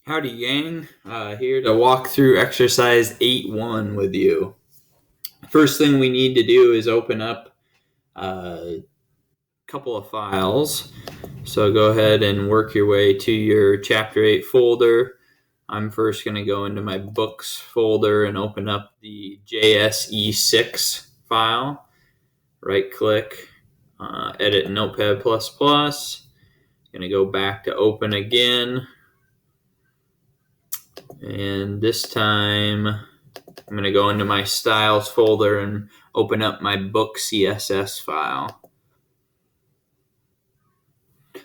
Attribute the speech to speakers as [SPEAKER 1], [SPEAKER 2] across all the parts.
[SPEAKER 1] Howdy, gang. Here to walk through exercise 8-1 with you. First thing we need to do is open up a couple of files. So go ahead and work your way to your Chapter 8 folder. I'm first going to go into my books folder and open up the JSE6 file. Right click, edit Notepad++. Going to go back to open again. And this time I'm going to go into my styles folder and open up my book CSS file.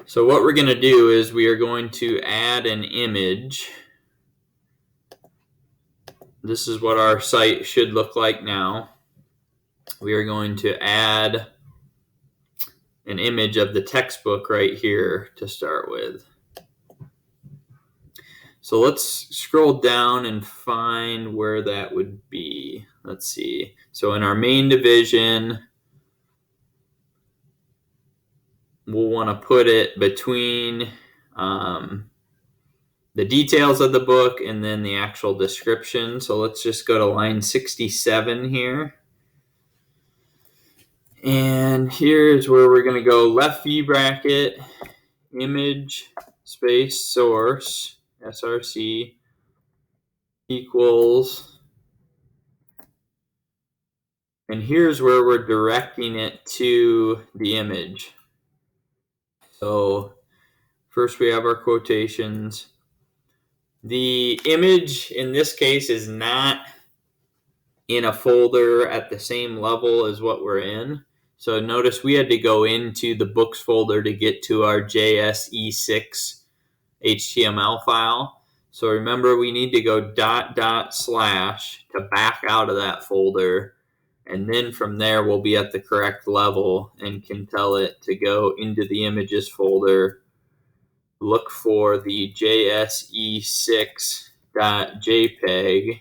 [SPEAKER 1] So what we're going to do is we are going to add an image. This is what our site should look like now. We are going to add an image of the textbook right here to start with. So let's scroll down and find where that would be. Let's see. So in our main division, we'll want to put it between the details of the book and then the actual description. So let's just go to line 67 here. And here's where we're going to go left V bracket, image, space, source, src, equals. And here's where we're directing it to the image. So first we have our quotations. The image in this case is not in a folder at the same level as what we're in. So notice we had to go into the books folder to get to our JSE6 HTML file. So remember, we need to go .. / to back out of that folder. And then from there, we'll be at the correct level and can tell it to go into the images folder, look for the JSE6.jpg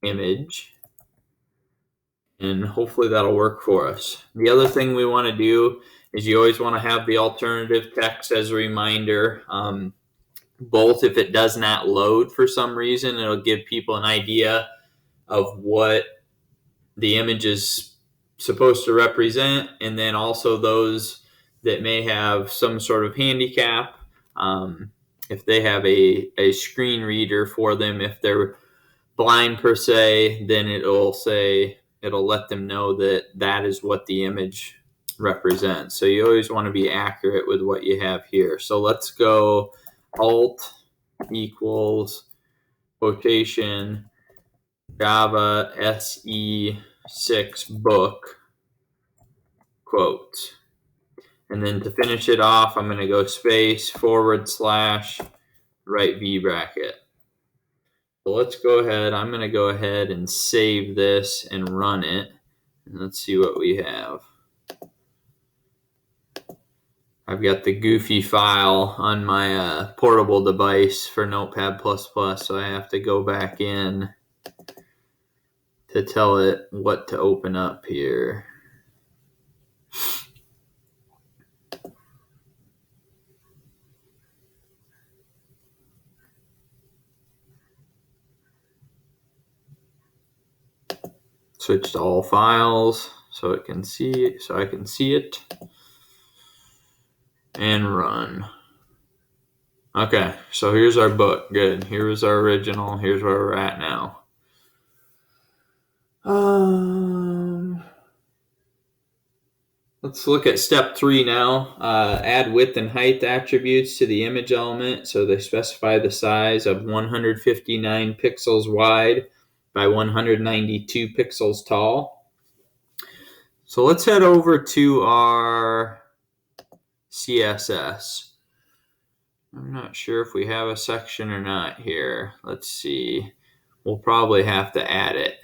[SPEAKER 1] image, and hopefully that'll work for us. The other thing we want to do is you always want to have the alternative text as a reminder. Both, if it does not load for some reason, it'll give people an idea of what the image is supposed to represent, and then also those that may have some sort of handicap, if they have a screen reader for them, if they're blind per se, then it'll let them know that that is what the image represents. So you always want to be accurate with what you have here. So let's go alt equals quotation Java SE6 book quotes. And then to finish it off, I'm going to go space / right V bracket. So let's go ahead. I'm going to go ahead and save this and run it. And let's see what we have. I've got the goofy file on my portable device for Notepad++, so I have to go back in to tell it what to open up here. Switch to all files so I can see it and run. Okay, so here's our book. Good. Here's our original. Here's where we're at now. Let's look at step 3 now. Add width and height attributes to the image element. So they specify the size of 159 pixels wide by 192 pixels tall. So let's head over to our CSS. I'm not sure if we have a section or not here. Let's see. We'll probably have to add it.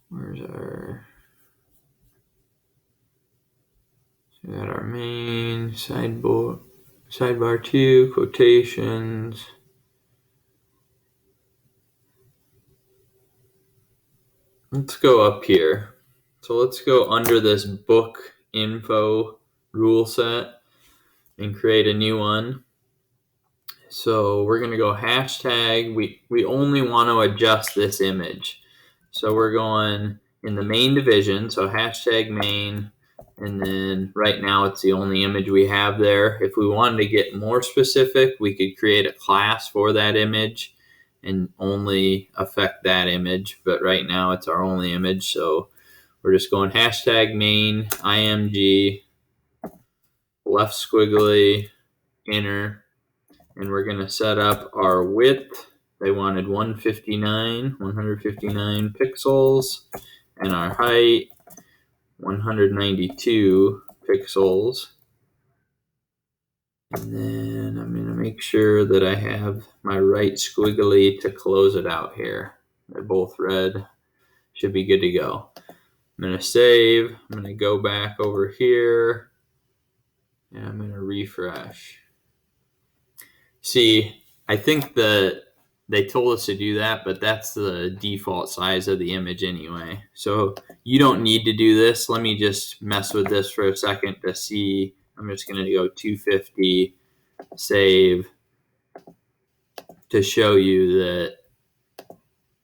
[SPEAKER 1] Where's our... So we got our main sidebar 2, quotations. Let's go up here. So let's go under this book info rule set and create a new one. So we're going to go hashtag. We only want to adjust this image. So we're going in the main division. So hashtag main. And then right now it's the only image we have there. If we wanted to get more specific, we could create a class for that image and only affect that image. But right now it's our only image. So we're just going hashtag main, img, left squiggly, enter. And we're going to set up our width. They wanted 159 pixels, and our height 192 pixels. And then I'm going to make sure that I have my right squiggly to close it out here. They're both red. Should be good to go. I'm going to save. I'm going to go back over here, and I'm going to refresh. See, I think that they told us to do that, but that's the default size of the image anyway. So you don't need to do this. Let me just mess with this for a second to see. I'm just going to go 250, save, to show you that,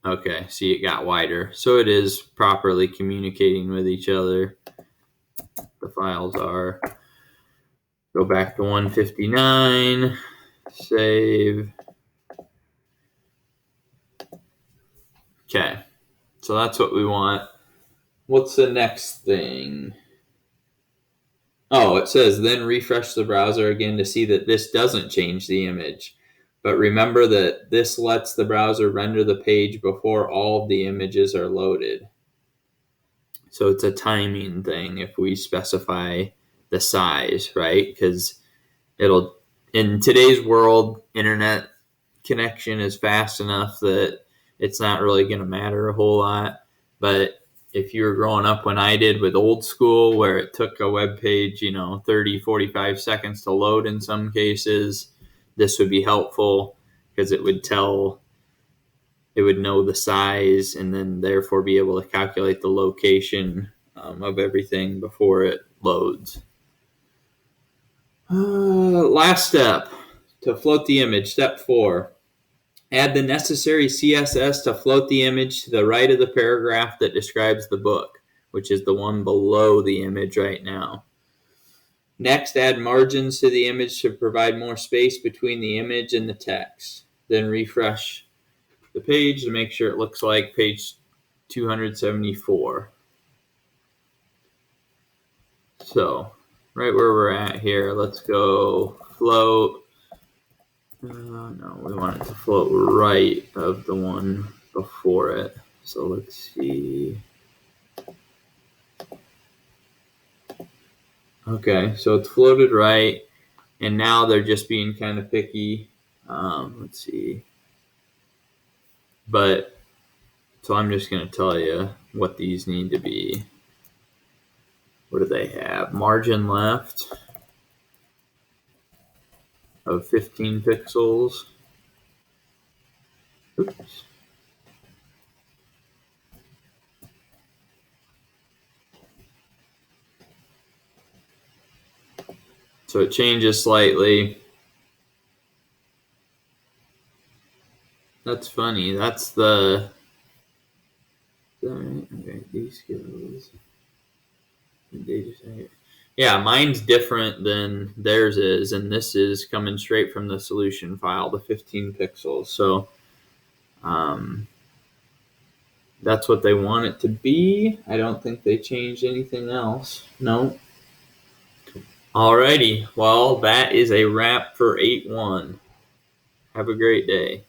[SPEAKER 1] okay, see, it got wider. So it is properly communicating with each other. The files are, go back to 159, save. Okay, so that's what we want. What's the next thing? Oh, it says then refresh the browser again to see that this doesn't change the image. But remember that this lets the browser render the page before all of the images are loaded. So it's a timing thing if we specify the size, right? Because it'll, in today's world, internet connection is fast enough that it's not really going to matter a whole lot. But if you were growing up when I did with old school, where it took a web page, 30, 45 seconds to load in some cases, this would be helpful because it would know the size and then therefore be able to calculate the location of everything before it loads. Last step, to float the image, step 4. Add the necessary CSS to float the image to the right of the paragraph that describes the book, which is the one below the image right now. Next, add margins to the image to provide more space between the image and the text. Then refresh the page to make sure it looks like page 274. So, right where we're at here, let's go float. No, we want it to float right of the one before it. So let's see. Okay, so it's floated right, and now they're just being kind of picky. Let's see. But, so I'm just going to tell you what these need to be. What do they have? Margin left of 15 pixels. Oops. So it changes slightly. That's funny. That's the... Okay, these skills. Yeah, mine's different than theirs is, and this is coming straight from the solution file, the 15 pixels. So that's what they want it to be. I don't think they changed anything else. No. Alrighty, well, that is a wrap for 8.1. Have a great day.